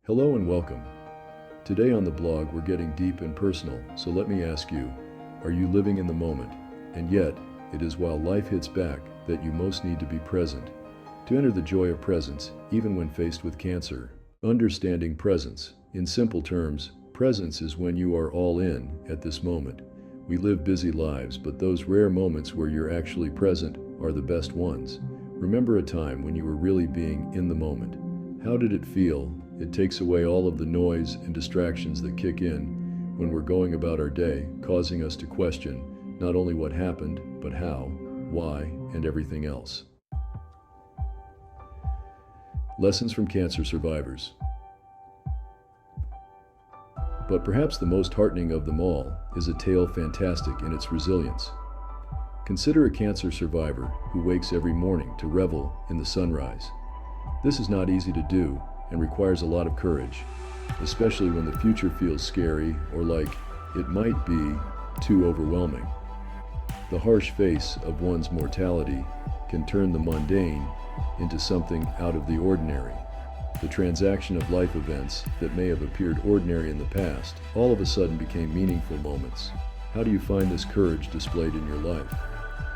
Hello and welcome. Today on the blog we're getting deep and personal, so let me ask you, are you living in the moment? And yet, it is while life hits back that you most need to be present. To enter the joy of presence, even when faced with cancer. Understanding presence. In simple terms, presence is when you are all in at this moment. We live busy lives, but those rare moments where you're actually present are the best ones. Remember a time when you were really being in the moment. How did it feel? It takes away all of the noise and distractions that kick in when we're going about our day, causing us to question not only what happened, but how, why, and everything else. Lessons from cancer survivors. But perhaps the most heartening of them all is a tale fantastic in its resilience. Consider a cancer survivor who wakes every morning to revel in the sunrise. This is not easy to do and requires a lot of courage, especially when the future feels scary or like it might be too overwhelming. The harsh face of one's mortality can turn the mundane into something out of the ordinary. The transaction of life events that may have appeared ordinary in the past all of a sudden became meaningful moments. How do you find this courage displayed in your life?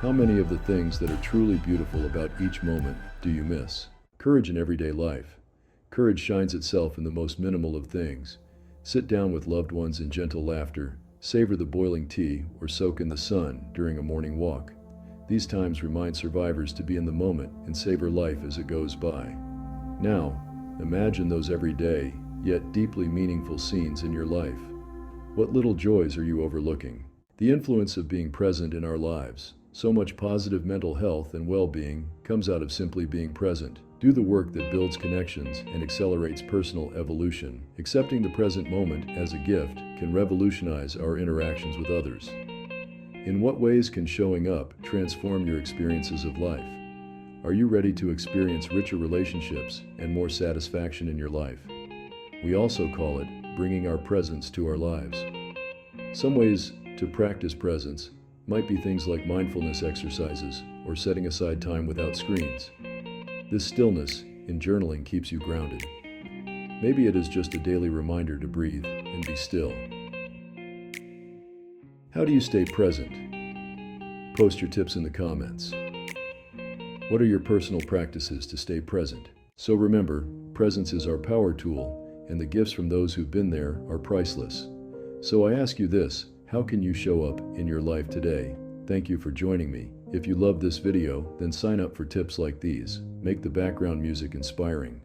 How many of the things that are truly beautiful about each moment do you miss? Courage in everyday life. Courage shines itself in the most minimal of things. Sit down with loved ones in gentle laughter, savor the boiling tea, or soak in the sun during a morning walk. These times remind survivors to be in the moment and savor life as it goes by. Now, imagine those everyday, yet deeply meaningful scenes in your life. What little joys are you overlooking? The influence of being present in our lives. So much positive mental health and well-being comes out of simply being present. Do the work that builds connections and accelerates personal evolution. Accepting the present moment as a gift can revolutionize our interactions with others. In what ways can showing up transform your experiences of life? Are you ready to experience richer relationships and more satisfaction in your life? We also call it bringing our presence to our lives. Some ways to practice presence might be things like mindfulness exercises or setting aside time without screens. This stillness in journaling keeps you grounded. Maybe it is just a daily reminder to breathe and be still. How do you stay present? Post your tips in the comments. What are your personal practices to stay present? So remember, presence is our power tool, and the gifts from those who've been there are priceless. So I ask you this, how can you show up in your life today? Thank you for joining me. If you love this video, then sign up for tips like these. Make the background music inspiring.